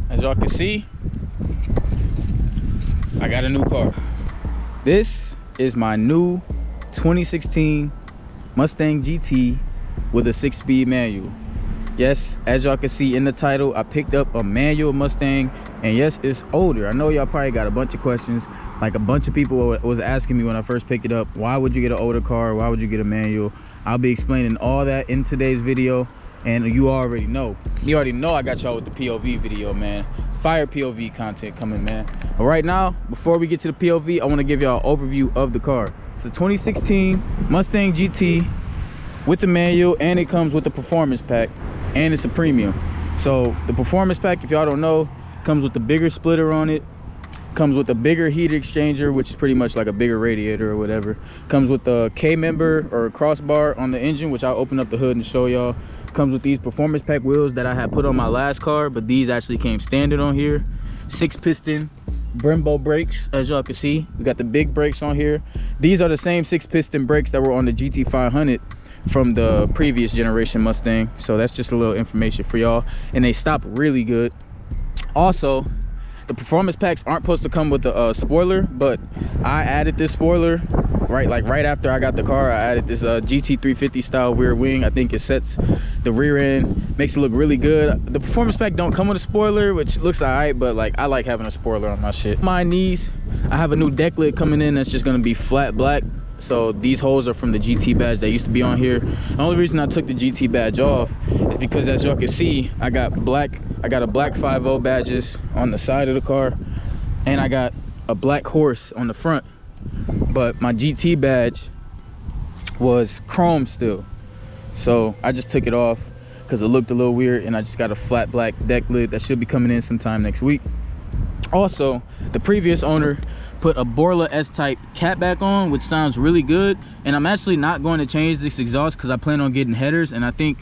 As y'all can see, I got a new car. This is my new 2016 Mustang GT with a 6-speed manual. Yes, as y'all can see in the title, I picked up a manual Mustang, and yes, it's older. I know y'all probably got a bunch of questions. Like, a bunch of people was asking me when I first picked it up, why would you get an older car? Why would you get a manual? I'll be explaining all that in today's video, and you already know. You already know I got y'all with the POV video, man. Fire POV content coming, man. But right now, before we get to the POV, I want to give y'all an overview of the car. It's a 2016 Mustang GT with the manual, and it comes with the performance pack, and it's a premium. So the performance pack, if y'all don't know, comes with the bigger splitter on it, comes with a bigger heat exchanger, which is pretty much like a bigger radiator or whatever, comes with the K-member or crossbar on the engine, which I'll open up the hood and show y'all. Comes with these performance pack wheels that I had put on my last car, but these actually came standard on here. 6-piston Brembo brakes, as y'all can see. We got the big brakes on here. These are the same 6-piston brakes that were on the GT500 from the previous generation Mustang. So that's just a little information for y'all, and they stop really good. Also, the performance packs aren't supposed to come with a spoiler, but I added this spoiler right after I got the car. I added this GT350 style rear wing. I think it sets the rear end, makes it look really good. The performance pack don't come with a spoiler, which looks alright, but like, I like having a spoiler on my shit. My knees, I have a new deck lid coming in that's just gonna be flat black. So these holes are from the GT badge that used to be on here. The only reason I took the GT badge off is because, as y'all can see, I got a black 5.0 badges on the side of the car, and I got a black horse on the front. But my GT badge was chrome still, so I just took it off because it looked a little weird, and I just got a flat black deck lid that should be coming in sometime next week. Also, the previous owner put a Borla S-type cat back on, which sounds really good, and I'm actually not going to change this exhaust because I plan on getting headers, and I think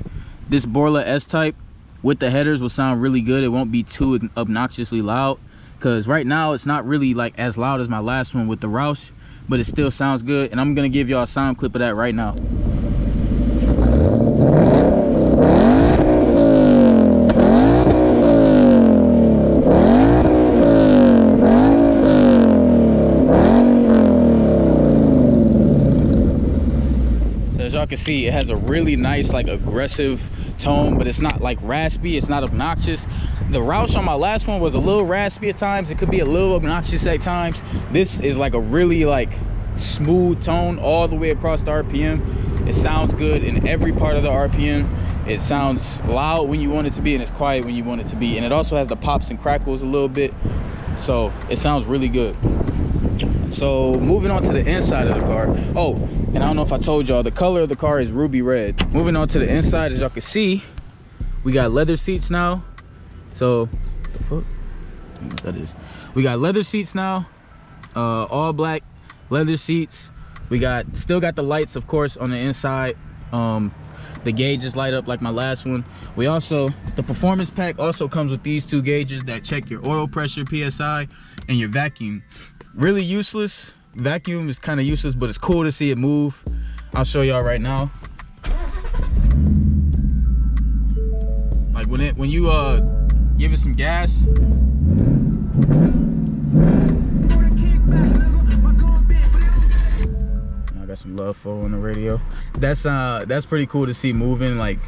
this Borla S-type with the headers will sound really good. It won't be too obnoxiously loud, because right now it's not really like as loud as my last one with the Roush, but it still sounds good, and I'm gonna give y'all a sound clip of that right now. As y'all can see, it has a really nice, like, aggressive tone, but it's not like raspy, it's not obnoxious. The Roush on my last one was a little raspy at times. It could be a little obnoxious at times. This is like a really like smooth tone all the way across the RPM. It sounds good in every part of the RPM. It sounds loud when you want it to be, and it's quiet when you want it to be, and it also has the pops and crackles a little bit, so it sounds really good. So moving on to the inside of the car. Oh, and I don't know if I told y'all, the color of the car is ruby red. Moving on to the inside, as y'all can see, we got leather seats now. So the fuck? I don't know what that is. We got leather seats now, all black leather seats. We still got the lights, of course, on the inside. The gauges light up like my last one. We also, the performance pack also comes with these two gauges that check your oil pressure, PSI, and your vacuum. Really useless. Vacuum is kind of useless, but it's cool to see it move. I'll show y'all right now. Like when you give it some gas, I got some love for on the radio. That's pretty cool to see moving, like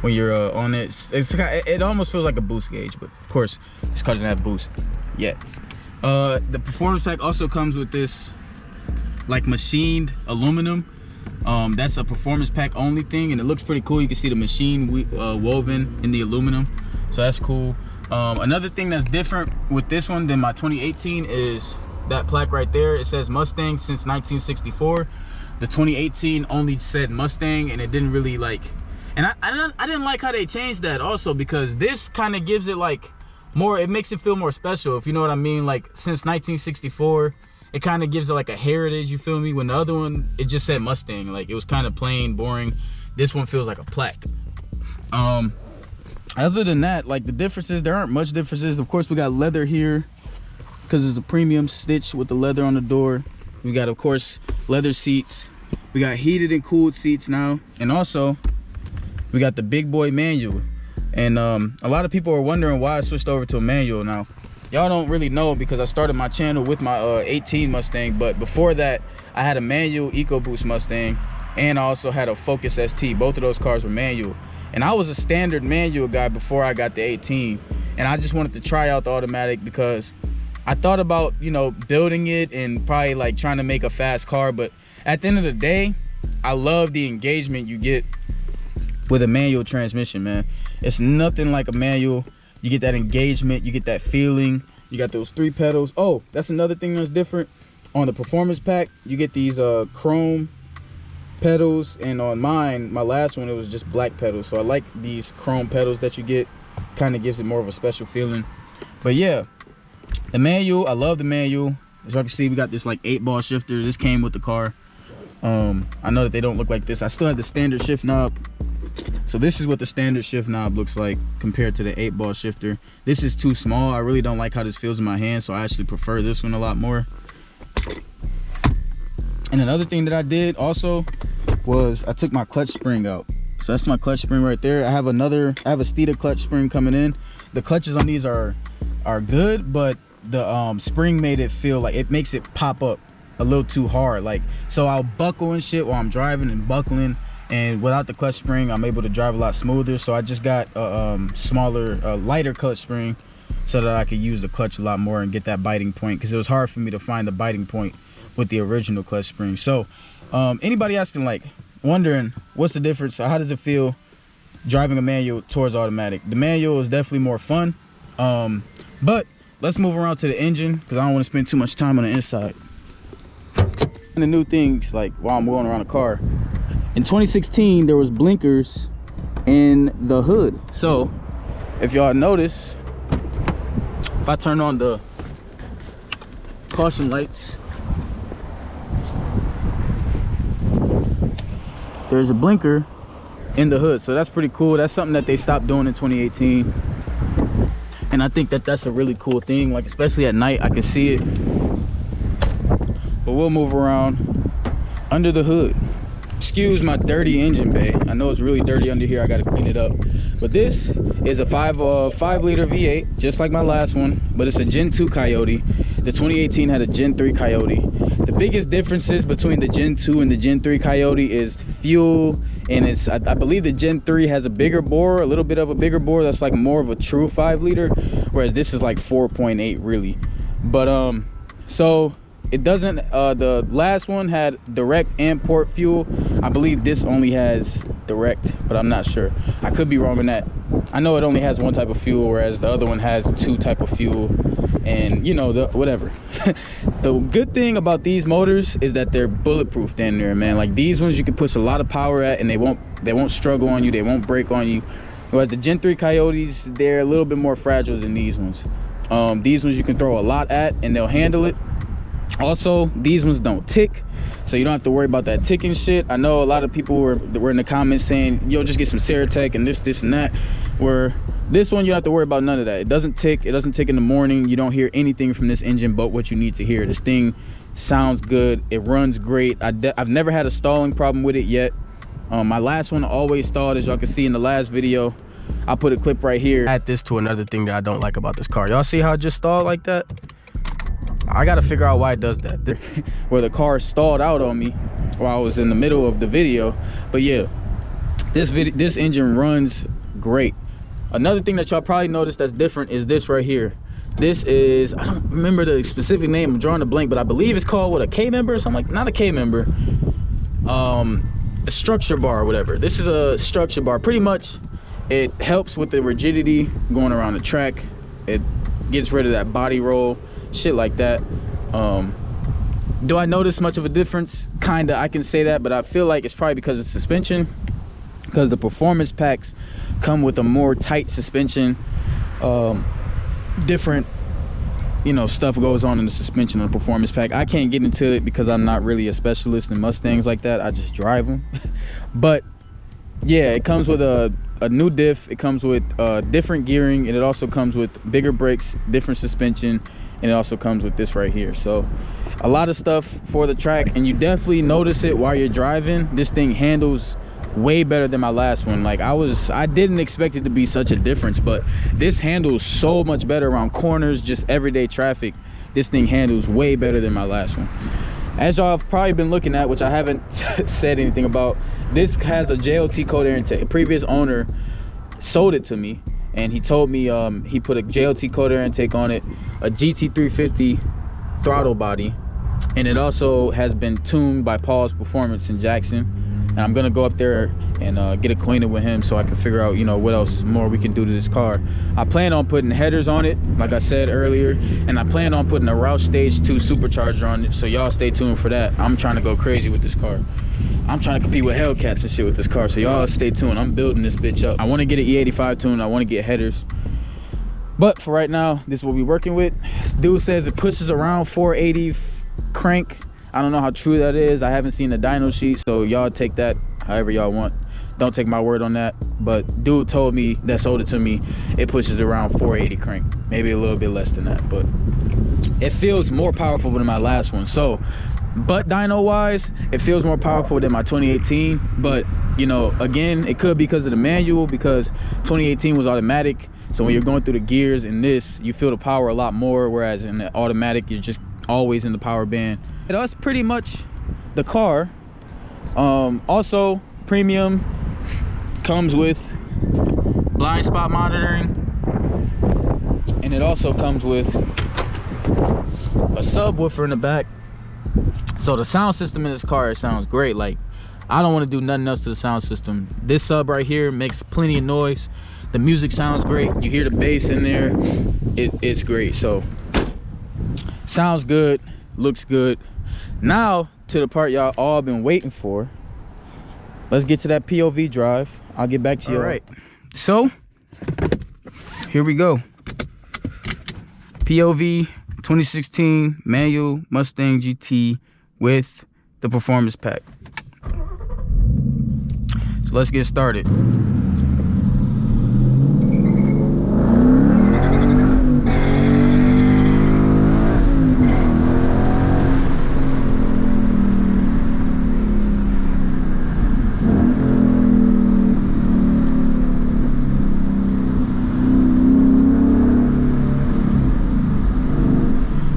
when you're on it. It almost feels like a boost gauge, but of course this car doesn't have boost yet. The performance pack also comes with this like machined aluminum. That's a performance pack only thing, and it looks pretty cool. You can see the machine woven in the aluminum, so that's cool. Another thing that's different with this one than my 2018 is that plaque right there. It says Mustang since 1964. The 2018 only said Mustang, and it didn't really like, and I didn't like how they changed that also, because this kind of gives it like more, it makes it feel more special, if you know what I mean. Like, since 1964, it kind of gives it like a heritage, you feel me? When the other one, it just said Mustang, like it was kind of plain boring. This one feels like a plaque. Other than that, like the differences, there aren't much differences. Of course, we got leather here because it's a premium stitch with the leather on the door. We got, of course, leather seats. We got heated and cooled seats now, and also we got the big boy manual. And a lot of people are wondering why I switched over to a manual. Now, y'all don't really know because I started my channel with my 18 Mustang, but before that, I had a manual EcoBoost Mustang, and I also had a Focus ST. Both of those cars were manual. And I was a standard manual guy before I got the 18. And I just wanted to try out the automatic because I thought about, you know, building it and probably like trying to make a fast car. But at the end of the day, I love the engagement you get with a manual transmission, man. It's nothing like a manual. You get that engagement, you get that feeling. You got those 3 pedals. Oh, that's another thing that's different. On the performance pack, you get these chrome pedals, and on mine, my last one, it was just black pedals. So I like these chrome pedals that you get. Kind of gives it more of a special feeling. But yeah, the manual, I love the manual. As y'all can see, we got this like 8-ball shifter. This came with the car. I know that they don't look like this. I still have the standard shift knob. So this is what the standard shift knob looks like compared to the 8-ball shifter. This is too small. I really don't like how this feels in my hand, so I actually prefer this one a lot more. And another thing that I did also was I took my clutch spring out. So that's my clutch spring right there. I have a Steeda clutch spring coming in. The clutches on these are good, but the spring made it feel like it makes it pop up a little too hard. Like, so I'll buckle and shit while I'm driving and buckling, and without the clutch spring, I'm able to drive a lot smoother. So I just got a smaller, lighter clutch spring so that I could use the clutch a lot more and get that biting point, because it was hard for me to find the biting point with the original clutch spring. So anybody asking, like, wondering what's the difference, how does it feel driving a manual towards automatic? The manual is definitely more fun, but let's move around to the engine because I don't want to spend too much time on the inside. And the new things, like while I'm going around the car, in 2016 there was blinkers in the hood. So if y'all notice, if I turn on the caution lights, there's a blinker in the hood. So that's pretty cool. That's something that they stopped doing in 2018, and I think that that's a really cool thing. Like, especially at night, I can see it. But we'll move around under the hood. Excuse my dirty engine bay. I know it's really dirty under here. I got to clean it up. But this is a 5 liter V8, just like my last one, but it's a Gen 2 Coyote. The 2018 had a Gen 3 Coyote. The biggest differences between the Gen 2 and the Gen 3 Coyote is fuel, and it's I believe the Gen 3 has a bigger bore, a little bit of a bigger bore that's like more of a true 5 liter, whereas this is like 4.8 really. But so it doesn't, the last one had direct and port fuel. I believe this only has direct, but I'm not sure. I could be wrong on that. I know it only has 1 type of fuel, whereas the other one has 2 type of fuel, and you know, the whatever. The good thing about these motors is that they're bulletproof down there, man. Like, these ones you can push a lot of power at and they won't struggle on you, they won't break on you. Whereas the Gen 3 Coyotes, they're a little bit more fragile than these ones. These ones you can throw a lot at and they'll handle it. Also, these ones don't tick, so you don't have to worry about that ticking shit. I know a lot of people were in the comments saying, yo, just get some Ceratec and this and that, where this one you don't have to worry about none of that. It doesn't tick. It doesn't tick in the morning. You don't hear anything from this engine but what you need to hear. This thing sounds good. It runs great. I've never had a stalling problem with it yet. My last one always stalled, as y'all can see in the last video. I'll put a clip right here. Add this to another thing that I don't like about this car. Y'all see how it just stalled like that? I gotta figure out why it does that. Where the car stalled out on me while I was in the middle of the video. But yeah, this engine runs great. Another thing that y'all probably noticed that's different is this right here. This is, I don't remember the specific name, I'm drawing a blank, but I believe it's called, what, a K-member or something like, not a K-member, a structure bar or whatever. This is a structure bar. Pretty much it helps with the rigidity going around the track. It gets rid of that body roll, shit like that. Do I notice much of a difference? Kinda, I can say that, but I feel like it's probably because of suspension, because the performance packs come with a more tight suspension. Different, you know, stuff goes on in the suspension of the performance pack. I can't get into it because I'm not really a specialist in Mustangs like that. I just drive them. But yeah, it comes with a new diff. It comes with different gearing, and it also comes with bigger brakes, different suspension, and it also comes with this right here. So a lot of stuff for the track, and you definitely notice it while you're driving. This thing handles way better than my last one. Like I didn't expect it to be such a difference, but this handles so much better around corners, just everyday traffic. This thing handles way better than my last one. As y'all have probably been looking at, which I haven't said anything about, this has a JLT cold air intake. A previous owner sold it to me, and he told me he put a JLT cold air intake on it, a GT350 throttle body, and it also has been tuned by Paul's Performance in Jackson. And I'm gonna go up there and get acquainted with him so I can figure out, you know, what else more we can do to this car. I plan on putting headers on it, like I said earlier, and I plan on putting a Roush Stage 2 supercharger on it, so y'all stay tuned for that. I'm trying to go crazy with this car. I'm trying to compete with Hellcats and shit with this car, so y'all stay tuned. I'm building this bitch up. I want to get an E85 tune. I want to get headers, but for right now, this is what we're working with. This dude says it pushes around 480 crank. I don't know how true that is. I haven't seen the dyno sheet, so y'all take that however y'all want. Don't take my word on that, but dude told me, that sold it to me, it pushes around 480 crank, maybe a little bit less than that, but it feels more powerful than my last one. So, but dyno wise, it feels more powerful than my 2018. But you know, again, it could be because of the manual, because 2018 was automatic, so when you're going through the gears in this, you feel the power a lot more, whereas in the automatic, you're just always in the power band. That's pretty much the car. Also, premium comes with blind spot monitoring, and it also comes with a subwoofer in the back. So the sound system in this car sounds great. Like, I don't want to do nothing else to the sound system. This sub right here makes plenty of noise. The music sounds great. You hear the bass in there. It's great. So sounds good, looks good. Now to the part y'all all been waiting for. Let's get to that POV drive. I'll get back to you. All right, so here we go. POV 2016 manual Mustang GT with the performance pack. So let's get started.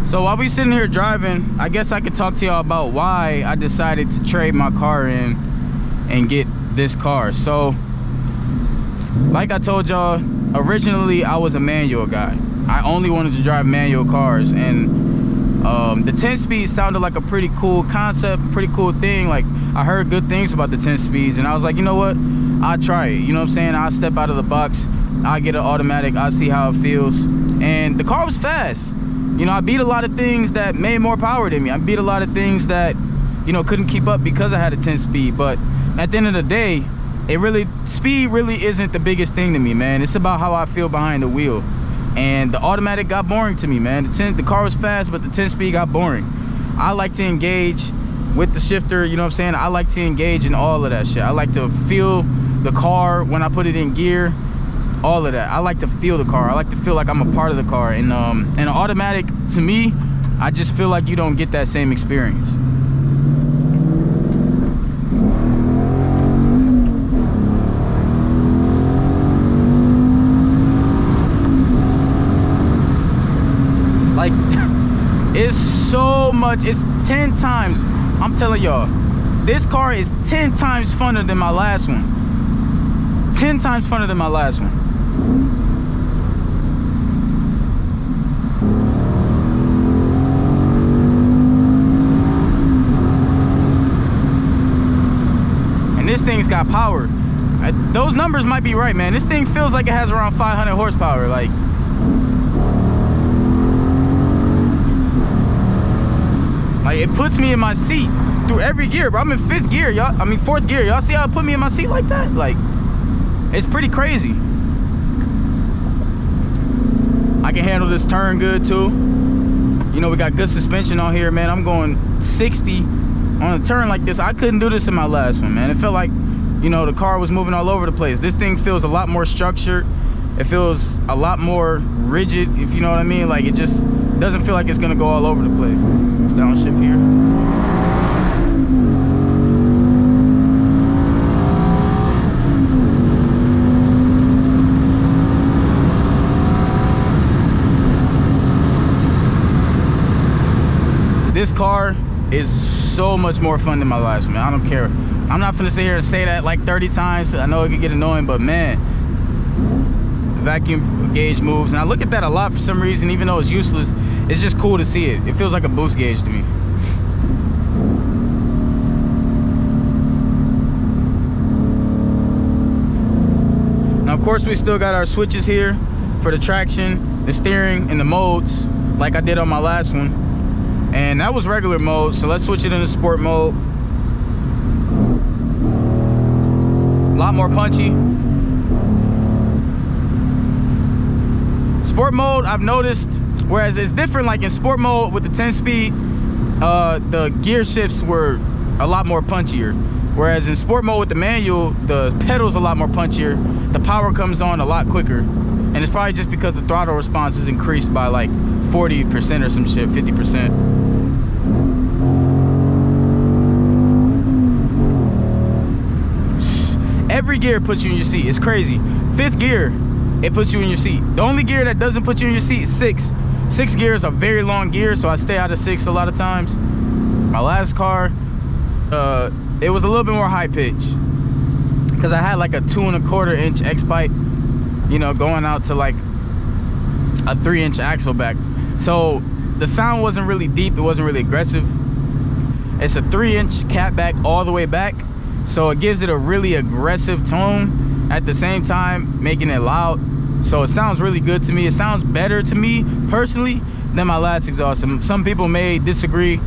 So while we sitting here driving, I guess I could talk to y'all about why I decided to trade my car in and get this car. So like I told y'all, originally I was a manual guy. I only wanted to drive manual cars, and the 10-speed sounded like a pretty cool concept, pretty cool thing. Like, I heard good things about the 10-speeds, and I was like, you know what, I'll try it. You know what I'm saying? I'll step out of the box, I'll get an automatic, I'll see how it feels. And the car was fast. You know, I beat a lot of things that made more power than me. I beat a lot of things that, you know, couldn't keep up because I had a 10-speed. But at the end of the day, speed really isn't the biggest thing to me, man. It's about how I feel behind the wheel. And the automatic got boring to me, man. The car was fast, but the 10-speed got boring. I like to engage with the shifter, you know what I'm saying? I like to engage in all of that shit. I like to feel the car when I put it in gear. All of that. I like to feel the car. I like to feel like I'm a part of the car. And an automatic, to me, I just feel like you don't get that same experience. Like, it's so much. It's 10 times. I'm telling y'all, this car is 10 times funner than my last one. 10 times funner than my last one. And this thing's got power. Those numbers might be right, man. This thing feels like it has around 500 horsepower. Like, it puts me in my seat through every gear, bro. I'm in 5th gear, y'all. I mean 4th gear. Y'all see how it put me in my seat like that? Like, it's pretty crazy. I can handle this turn good too. You know, we got good suspension on here, man. I'm going 60 on a turn like this. I couldn't do this in my last one, man. It felt like, you know, the car was moving all over the place. This thing feels a lot more structured. It feels a lot more rigid, if you know what I mean. Like, it just doesn't feel like it's gonna go all over the place. Let's downshift here. is so much more fun than my last one, man. I don't care. I'm not finna sit here and say that like 30 times. I know it could get annoying, but man, the vacuum gauge moves. And I look at that a lot for some reason, even though it's useless. It's just cool to see it. It feels like a boost gauge to me. Now, of course, we still got our switches here for the traction, the steering, and the modes, like I did on my last one. And that was regular mode, so let's switch it into sport mode. A lot more punchy. Sport mode, I've noticed, whereas it's different, like in sport mode with the 10-speed, the gear shifts were a lot more punchier. Whereas in sport mode with the manual, the pedal's a lot more punchier. The power comes on a lot quicker. And it's probably just because the throttle response is increased by like 40% or some shit, 50%. Every gear puts you in your seat. It's crazy. 5th gear, it puts you in your seat. The only gear that doesn't put you in your seat is 6. 6 gears are very long gears, so I stay out of 6 a lot of times. My last car, it was a little bit more high pitch because I had like a 2¼ inch X pipe, you know, going out to like a 3-inch axle back. So the sound wasn't really deep, it wasn't really aggressive. It's a 3-inch cat back all the way back, so it gives it a really aggressive tone at the same time making it loud. So it sounds really good to me. It sounds better to me personally than my last exhaust. Some people may disagree.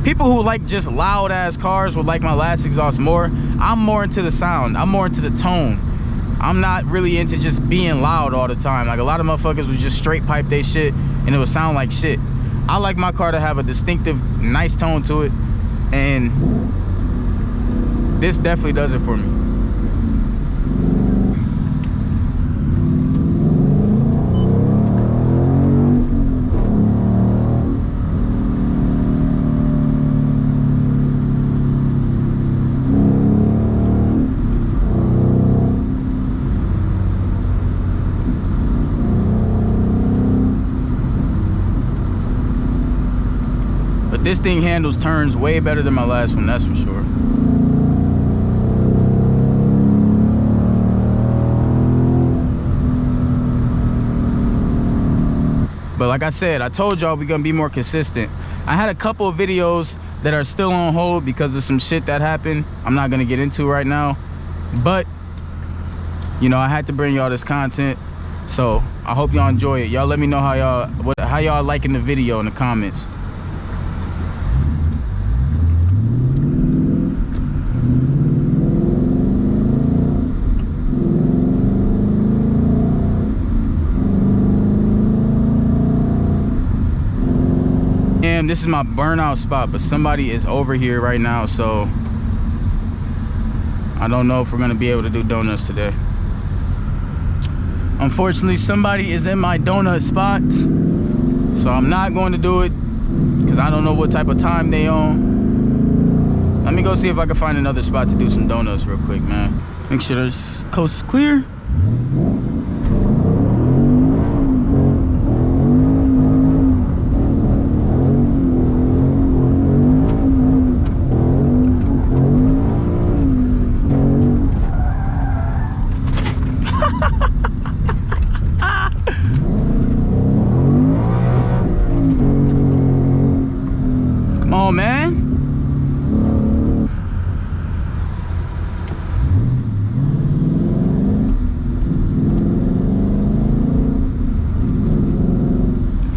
People who like just loud ass cars would like my last exhaust more. I'm more into the sound, I'm more into the tone. I'm not really into just being loud all the time. Like a lot of motherfuckers would just straight pipe they shit and it would sound like shit. I like my car to have a distinctive, nice tone to it, and this definitely does it for me. This thing handles turns way better than my last one, that's for sure. But like I said, I told y'all we're gonna be more consistent. I had a couple of videos that are still on hold because of some shit that happened I'm not gonna get into right now. But, you know, I had to bring y'all this content. So I hope y'all enjoy it. Y'all let me know how y'all liking the video in the comments. This is my burnout spot, but somebody is over here right now, so I don't know if we're gonna be able to do donuts today. Unfortunately, somebody is in my donut spot, so I'm not going to do it because I don't know what type of time they on. Let me go see if I can find another spot to do some donuts real quick, man. Make sure this coast is clear.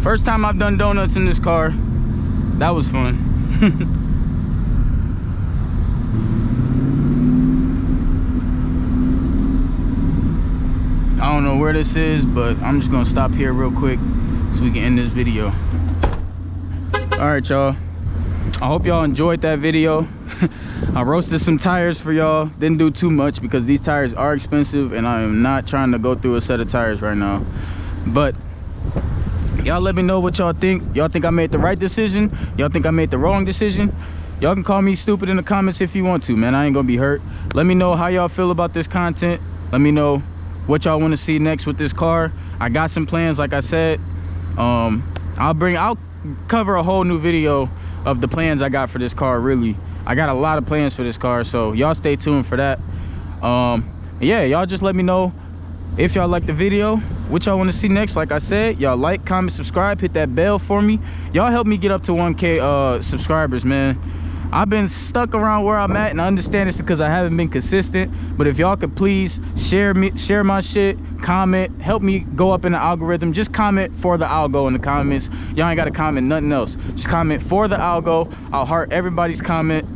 First time I've done donuts in this car. That was fun. I don't know where this is, but I'm just gonna stop here real quick so we can end this video. All right, y'all. I hope y'all enjoyed that video. I roasted some tires for y'all. Didn't do too much because these tires are expensive and I am not trying to go through a set of tires right now. But y'all let me know what y'all think. Y'all think I made the right decision? Y'all think I made the wrong decision? Y'all can call me stupid in the comments if you want to, man. I ain't gonna be hurt. Let me know how y'all feel about this content. Let me know what y'all want to see next with this car. I got some plans, like I said. I'll cover a whole new video of the plans I got for this car. Really, I got a lot of plans for this car, so y'all stay tuned for that. Yeah, y'all just let me know if y'all like the video, what y'all want to see next. Like I said, y'all like, comment, subscribe, hit that bell for me. Y'all help me get up to 1K subscribers, man. I've been stuck around where I'm at, and I understand it's because I haven't been consistent. But if y'all could please share my shit, comment, help me go up in the algorithm. Just comment for the algo in the comments. Y'all ain't gotta comment nothing else. Just comment for the algo. I'll heart everybody's comment.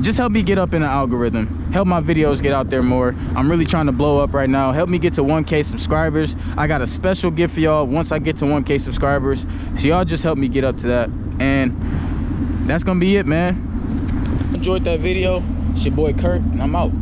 Just help me get up in the algorithm. Help my videos get out there more. I'm really trying to blow up right now. Help me get to 1K subscribers. I got a special gift for y'all once I get to 1K subscribers. So y'all just help me get up to that. And that's gonna be it, man. Enjoyed that video. It's your boy Kurt, and I'm out.